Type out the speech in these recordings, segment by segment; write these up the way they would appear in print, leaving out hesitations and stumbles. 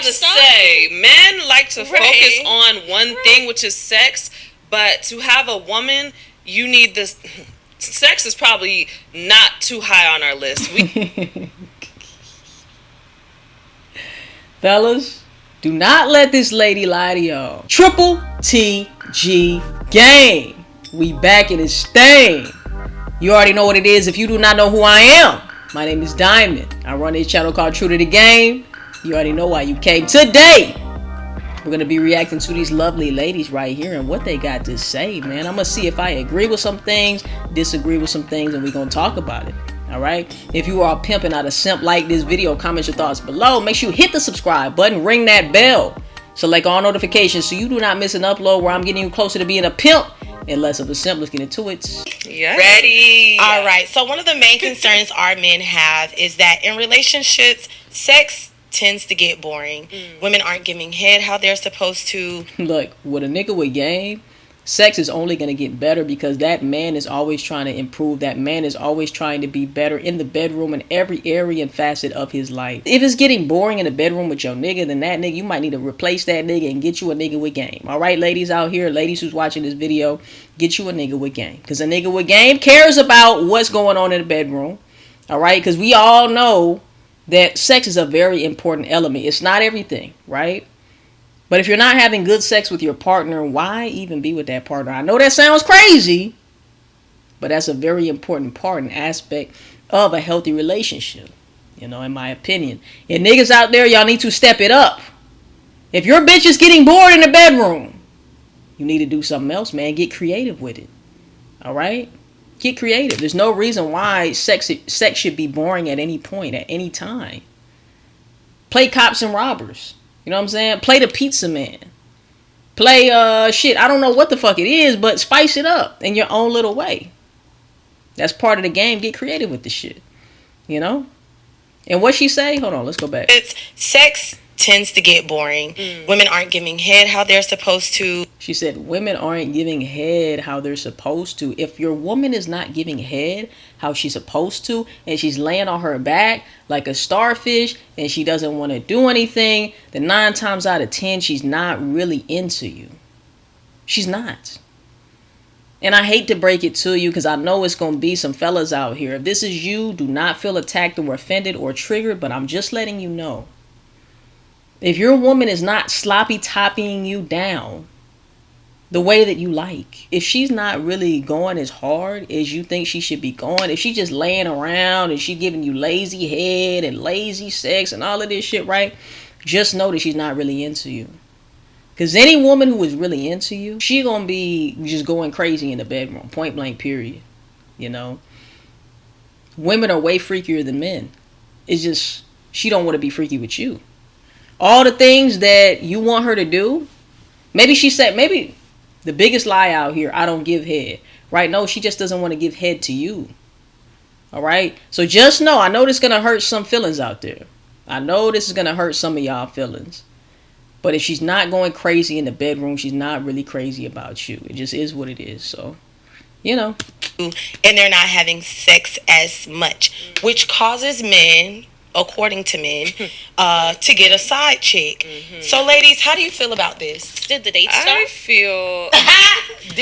about to say, men like to focus on one thing, which is sex, but to have a woman, you need this. Sex is probably not too high on our list. Fellas, do not let this lady lie to y'all. Triple TG gang. We back in this thing. You already know what it is if you do not know who I am. My name is Diamond. I run a channel called True to the Game. You already know why you came. Today, we're going to be reacting to these lovely ladies right here and what they got to say, man. I'm going to see if I agree with some things, disagree with some things, and we're going to talk about it. All right? If you are pimping out a simp, like this video, comment your thoughts below. Make sure you hit the subscribe button, ring that bell. Select all notifications so you do not miss an upload where I'm getting you closer to being a pimp and less of a simp. Let's get into it. Yes. Ready. All right. So one of the main concerns our men have is that in relationships, sex tends to get boring. Women aren't giving head how they're supposed to. Look, with a nigga with game, sex is only going to get better because that man is always trying to improve. That man is always trying to be better in the bedroom in every area and facet of his life. If it's getting boring in the bedroom with your nigga, then that nigga, you might need to replace that nigga and get you a nigga with game. All right, ladies out here, ladies who's watching this video, get you a nigga with game. Because a nigga with game cares about what's going on in the bedroom. All right, because we all know that sex is a very important element. It's not everything, right? But if you're not having good sex with your partner, why even be with that partner? I know that sounds crazy, but that's a very important part and aspect of a healthy relationship, you know, in my opinion. And niggas out there, y'all need to step it up. If your bitch is getting bored in the bedroom, you need to do something else, man. Get creative with it. All right? Get creative. There's no reason why sex should be boring at any point, at any time. Play cops and robbers. You know what I'm saying? Play the pizza man. Play shit. I don't know what the fuck it is, but spice it up in your own little way. That's part of the game. Get creative with the shit. You know? And what she say? Hold on, let's go back. It's sex tends to get boring. Women aren't giving head how they're supposed to. She said women aren't giving head how they're supposed to. If your woman is not giving head how she's supposed to, and she's laying on her back like a starfish, and she doesn't want to do anything, then 9 times out of 10, she's not really into you. She's not. And I hate to break it to you because I know it's going to be some fellas out here. If this is you, do not feel attacked or offended or triggered, but I'm just letting you know. If your woman is not sloppy topping you down the way that you like, if she's not really going as hard as you think she should be going, if she's just laying around and she giving you lazy head and lazy sex and all of this shit, right? Just know that she's not really into you. Because any woman who is really into you, she gonna be just going crazy in the bedroom, point blank period. You know, women are way freakier than men. It's just she don't want to be freaky with you. All the things that you want her to do, maybe she said, maybe the biggest lie out here, I don't give head, right? No, she just doesn't want to give head to you. All right. So just know, I know this is going to hurt some feelings out there. I know this is going to hurt some of y'all feelings. But if she's not going crazy in the bedroom, she's not really crazy about you. It just is what it is. So, you know. And they're not having sex as much, which causes men, according to men, to get a side chick. So ladies, how do you feel about this? Did the date stop? I feel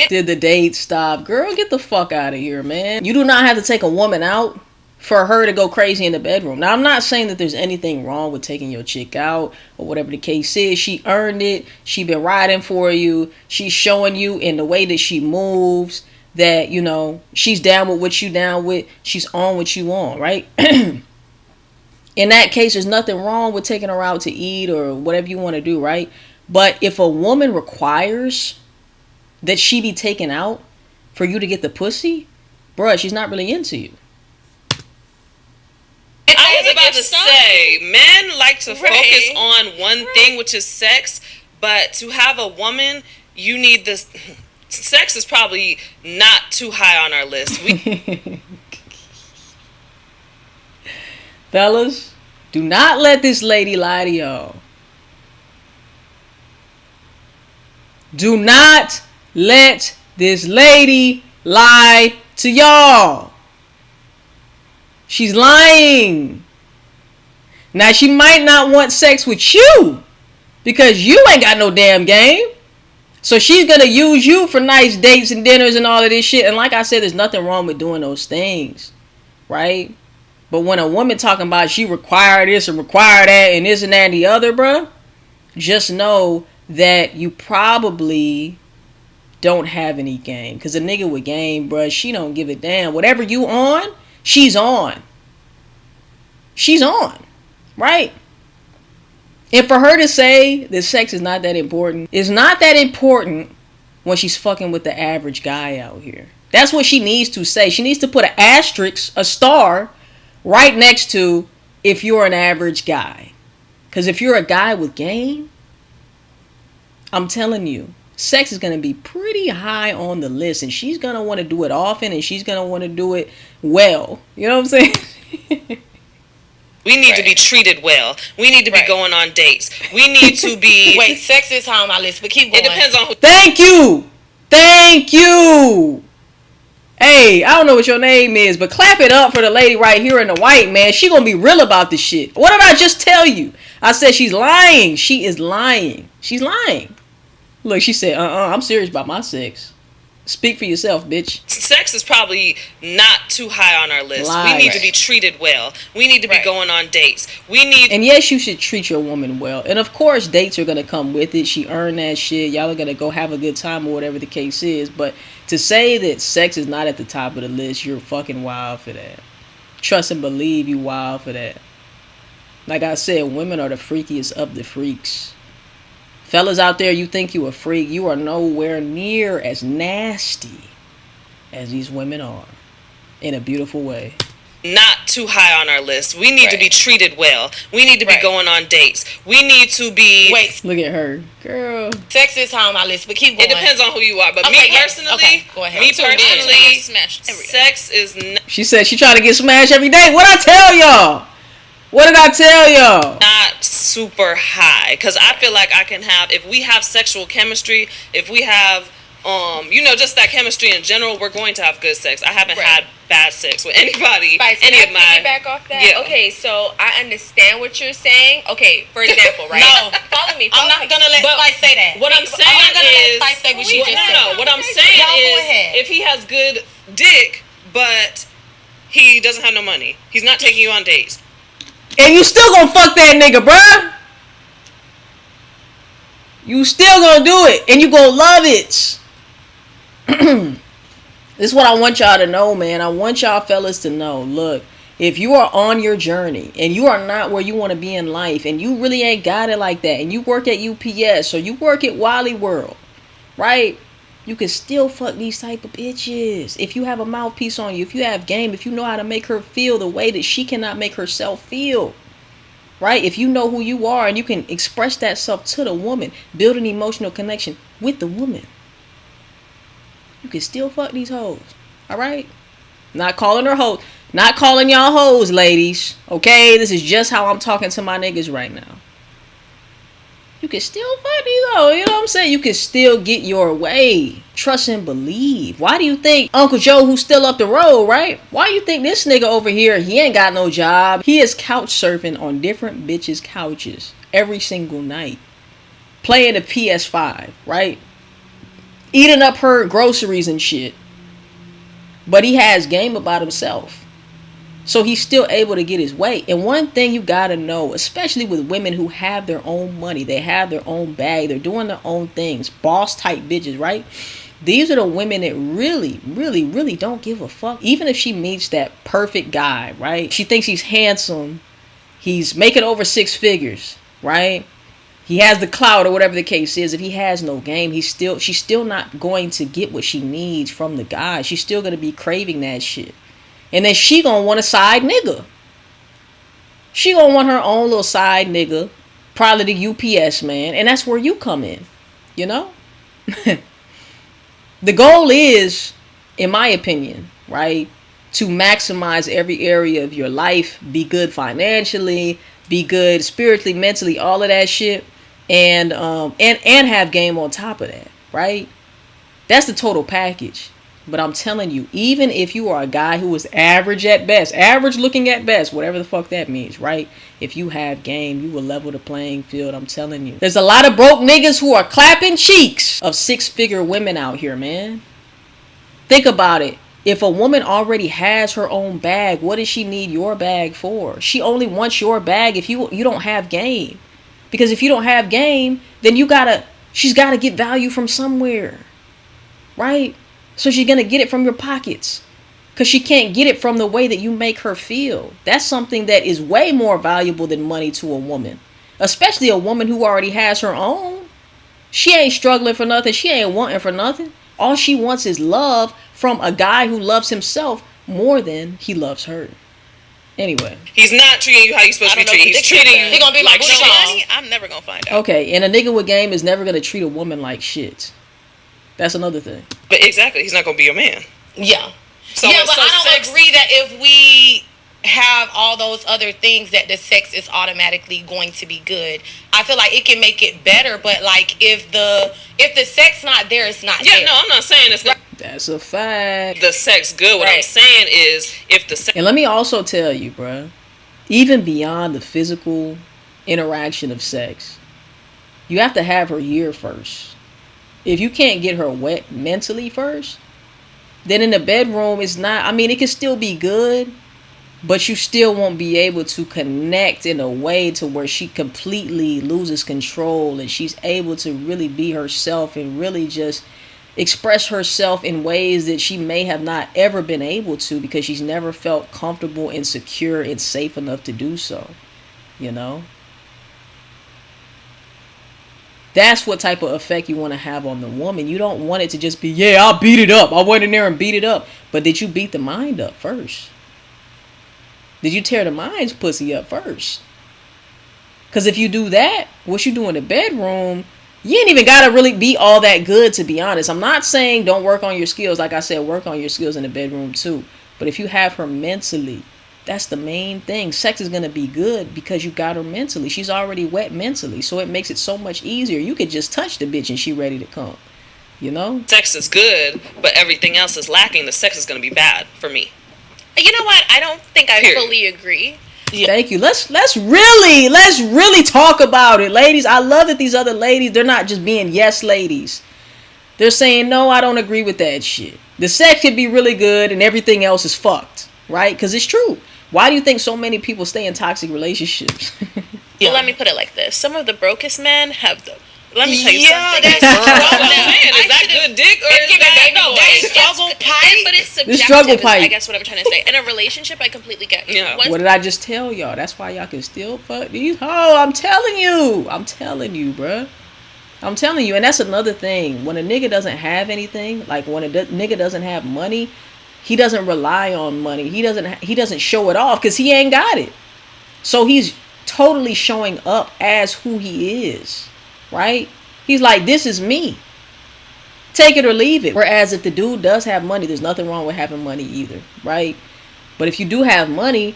Did the date stop? Girl, get the fuck out of here, man. You do not have to take a woman out for her to go crazy in the bedroom. Now, I'm not saying that there's anything wrong with taking your chick out or whatever the case is. She earned it. She been riding for you. She's showing you in the way that she moves that, you know, she's down with what you down with. She's on what you on, right? In that case, there's nothing wrong with taking her out to eat or whatever you want to do, right? But if a woman requires that she be taken out for you to get the pussy, bruh, she's not really into you. I was about to say, men like to focus on one thing, which is sex, but to have a woman, you need this. Sex is probably not too high on our list. Fellas, do not let this lady lie to y'all. Do not let this lady lie to y'all. She's lying. Now, she might not want sex with you. because you ain't got no damn game. So she's gonna use you for nice dates and dinners and all of this shit. And like I said, there's nothing wrong with doing those things, right? But when a woman talking about she require this and require that and this and that and the other, bruh, just know that you probably don't have any game. Because a nigga with game, bruh, she don't give a damn. Whatever you on, she's on. She's on, right? And for her to say that sex is not that important, it's not that important when she's fucking with the average guy out here. That's what she needs to say. She needs to put an asterisk, a star, right next to if you're an average guy. Because if you're a guy with game, I'm telling you, sex is going to be pretty high on the list. And she's going to want to do it often, and she's going to want to do it well. You know what I'm saying? We need to be treated well. We need to be going on dates. We need to be... Wait, sex is high on my list, but keep going. It depends on who... Thank you! Thank you! Hey, I don't know what your name is, but clap it up for the lady right here in the white, man. She gonna be real about this shit. What did I just tell you? I said she's lying. She is lying. She's lying. Look, she said, I'm serious about my sex. Speak for yourself, bitch. Sex is probably not too high on our list. Lies. We need to be treated well. We need to be going on dates. We need... And yes, you should treat your woman well. And of course, dates are going to come with it. She earned that shit. Y'all are going to go have a good time or whatever the case is. But to say that sex is not at the top of the list, you're fucking wild for that. Trust and believe you wild for that. Like I said, women are the freakiest of the freaks. Fellas out there, you think you a freak, you are nowhere near as nasty as these women are. In a beautiful way. Not too high on our list. We need to be treated well. We need to be going on dates. We need to be... Wait. Look at her. Girl. Sex is high on my list, but keep going. It depends on who you are. But me personally... Go ahead. Me personally, sex is... She said she trying to get smashed every day. What'd I tell y'all? What did I tell y'all? Not super high, because I feel like I can have, if we have sexual chemistry, if we have just that chemistry in general, we're going to have good sex. I haven't had bad sex with anybody. Spice, any of my... back off that? Yeah. Okay, so I understand what you're saying. Okay, for example, right? No. Follow me. I'm not going to let Spice say that. What I'm saying I'm not going to let is... Spice say what she just said. No. What I'm saying Y'all go is, ahead. if he has good dick, but he doesn't have no money, he's not taking you on dates. And you still gonna fuck that nigga, bruh. You still gonna do it. And you gonna love it. This is what I want y'all to know, man. I want y'all fellas to know. Look, if you are on your journey and you are not where you want to be in life and you really ain't got it like that and you work at UPS or you work at Wally World, right? You can still fuck these type of bitches. If you have a mouthpiece on you, if you have game, if you know how to make her feel the way that she cannot make herself feel. Right? If you know who you are and you can express that self to the woman, build an emotional connection with the woman, you can still fuck these hoes. Alright? Not calling her hoes. Not calling y'all hoes, ladies. Okay? This is just how I'm talking to my niggas right now. You can still fuck these hoes. You know what I'm saying? You can still get your way. Trust and believe. Why do you think Uncle Joe, who's still up the road, right? Why do you think this nigga over here, he ain't got no job? He is couch surfing on different bitches' couches every single night. Playing the PS5, right? Eating up her groceries and shit. But he has game about himself. So he's still able to get his way. And one thing you gotta know, especially with women who have their own money, they have their own bag, they're doing their own things, boss type bitches, right? These are the women that really, really, really don't give a fuck. Even if she meets that perfect guy, right? She thinks he's handsome. He's making over 6 figures, right? He has the clout or whatever the case is. If he has no game, she's still not going to get what she needs from the guy. She's still gonna be craving that shit. And then she gonna want a side nigga. She gonna want her own little side nigga. Probably the UPS man. And that's where you come in. You know? The goal is, in my opinion, right, to maximize every area of your life. Be good financially. Be good spiritually, mentally, all of that shit. And have game on top of that. Right? That's the total package. But I'm telling you, even if you are a guy who is average at best, average looking at best, whatever the fuck that means, right? If you have game, you will level the playing field. I'm telling you. There's a lot of broke niggas who are clapping cheeks of 6-figure women out here, man. Think about it. If a woman already has her own bag, what does she need your bag for? She only wants your bag if you don't have game. Because if you don't have game, then she's gotta get value from somewhere. Right? So she's going to get it from your pockets. Because she can't get it from the way that you make her feel. That's something that is way more valuable than money to a woman. Especially a woman who already has her own. She ain't struggling for nothing. She ain't wanting for nothing. All she wants is love from a guy who loves himself more than he loves her. Anyway. He's not treating you how you're supposed to be treated. He's treating you. He's going to be like Sean. I'm never going to find out. Okay, and a nigga with game is never going to treat a woman like shit. That's another thing. But exactly, he's not going to be your man. Yeah. So, yeah, but I don't agree that if we have all those other things that the sex is automatically going to be good. I feel like it can make it better, but like if the sex not there, it's not there. Yeah, no, I'm not saying it's not. That's a fact. The sex good. What I'm saying is if the sex... And let me also tell you, bruh, even beyond the physical interaction of sex, you have to have her here first. If you can't get her wet mentally first, then in the bedroom it's not, I mean, it can still be good, but you still won't be able to connect in a way to where she completely loses control and she's able to really be herself and really just express herself in ways that she may have not ever been able to because she's never felt comfortable and secure and safe enough to do so, you know? That's what type of effect you want to have on the woman. You don't want it to just be, yeah, I'll beat it up. I went in there and beat it up. But did you beat the mind up first? Did you tear the mind's pussy up first? Because if you do that, what you do in the bedroom, you ain't even got to really be all that good, to be honest. I'm not saying don't work on your skills. Like I said, work on your skills in the bedroom too. But if you have her mentally, that's the main thing. Sex is going to be good because you got her mentally. She's already wet mentally. So it makes it so much easier. You could just touch the bitch and she ready to come. You know? Sex is good, but everything else is lacking. The sex is going to be bad for me. You know what? I don't think I fully agree. Yeah. Thank you. Let's really talk about it, ladies. I love that these other ladies, they're not just being yes ladies. They're saying, no, I don't agree with that shit. The sex could be really good and everything else is fucked. Right? Because it's true. Why do you think so many people stay in toxic relationships? Well, let me put it like this. Some of the brokest men have the... Let me tell you something. That's what I'm saying. Is that good dick or is that no? Struggle pipe, but it's subjective. The struggle pipe. I guess what I'm trying to say. In a relationship, I completely get you. Yeah. What did I just tell y'all? That's why y'all can still fuck these. Oh, I'm telling you, bruh. I'm telling you, and that's another thing. When a nigga doesn't have anything, like when a nigga doesn't have money, he doesn't rely on money. He doesn't show it off because he ain't got it. So he's totally showing up as who he is. Right? He's like, this is me. Take it or leave it. Whereas if the dude does have money, there's nothing wrong with having money either. Right? But if you do have money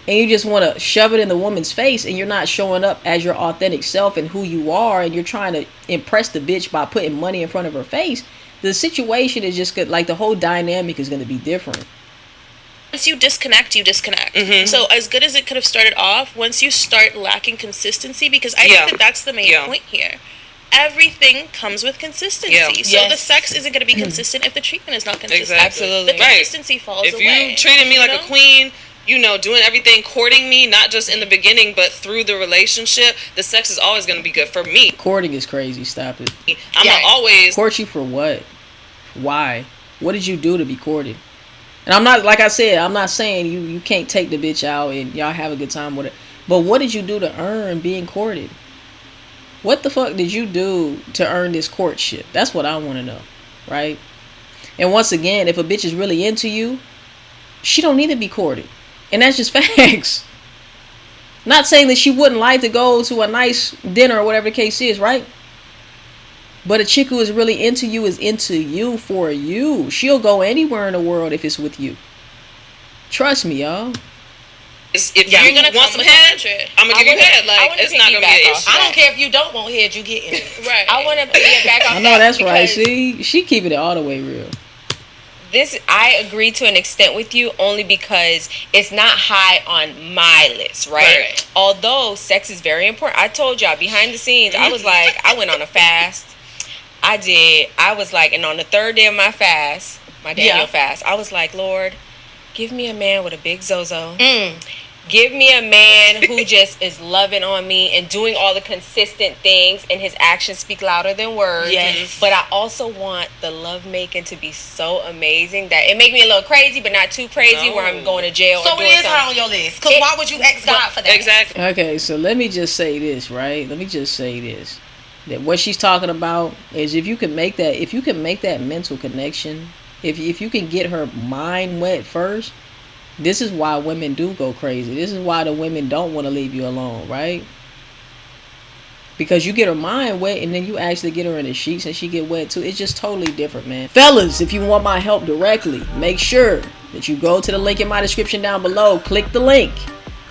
and you just want to shove it in the woman's face and you're not showing up as your authentic self and who you are and you're trying to impress the bitch by putting money in front of her face, the situation is just good. Like the whole dynamic is going to be different. Once you disconnect, you disconnect. Mm-hmm. So as good as it could have started off, once you start lacking consistency, because I think that that's the main point here. Everything comes with consistency. Yeah. So the sex isn't going to be consistent if the treatment is not consistent. Exactly. Absolutely. The consistency falls away. If you treated me like a queen, doing everything, courting me, not just in the beginning, but through the relationship, the sex is always going to be good for me. Courting is crazy. Stop it. I'm not always... Court you for what? Why? What did you do to be courted? And I'm not, like I said, I'm not saying you can't take the bitch out and y'all have a good time with it. But what did you do to earn being courted? What the fuck did you do to earn this courtship? That's what I want to know, right? And once again, if a bitch is really into you, she don't need to be courted. And that's just facts. Not saying that she wouldn't like to go to a nice dinner or whatever the case is, right? But a chick who is really into you is into you for you. She'll go anywhere in the world if it's with you. Trust me, y'all. If you're gonna want some head, I'm gonna give you head. Like it's not gonna be an issue. I don't care if you don't want head, you getting it. Right. I want to be back on. I know that's right. See, she keeping it all the way real. I agree to an extent with you, only because it's not high on my list, right? Although sex is very important. I told y'all behind the scenes, I was like, I went on a fast. I was like, and on the third day of my fast, my Daniel fast, I was like, Lord, give me a man with a big zozo. Give me a man who just is loving on me and doing all the consistent things, and his actions speak louder than words. Yes. But I also want the love making to be so amazing that it make me a little crazy, but not too crazy where I'm going to jail. So or it doing is high on your list. Because why would you ask God for that? Exactly. Okay, so let me just say this, right? Let me just say this. That what she's talking about is if you can make that mental connection, if you can get her mind wet first, this is why women do go crazy. This is why the women don't want to leave you alone, right? Because you get her mind wet and then you actually get her in the sheets and she get wet too. It's just totally different, man. Fellas, if you want my help directly, make sure that you go to the link in my description down below. Click the link.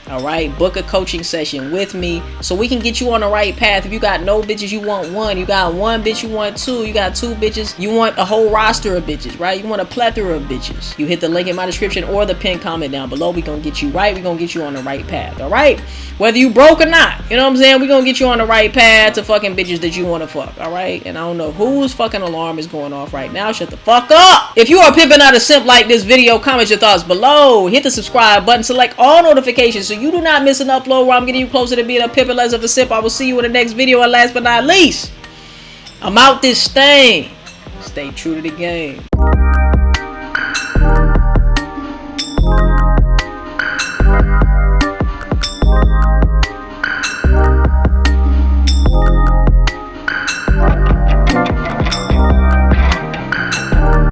All right, book a coaching session with me so we can get you on the right path. If you got no bitches, you want one. You got one bitch, you want two. You got two bitches, you want a whole roster of bitches, right? You want a plethora of bitches. You hit the link in my description or the pinned comment down below. We gonna get you right. We gonna get you on the right path, all right? Whether you broke or not, you know what I'm saying? We gonna get you on the right path to fucking bitches that you want to fuck, all right? And I don't know whose fucking alarm is going off right now. Shut the fuck up. If you are pimping out a simp like this video, comment your thoughts below. Hit the subscribe button. Select all notifications so you do not miss an upload where I'm getting you closer to being a pimp and less of a simp. I will see you in the next video. And last but not least, I'm out this thing. Stay true to the game.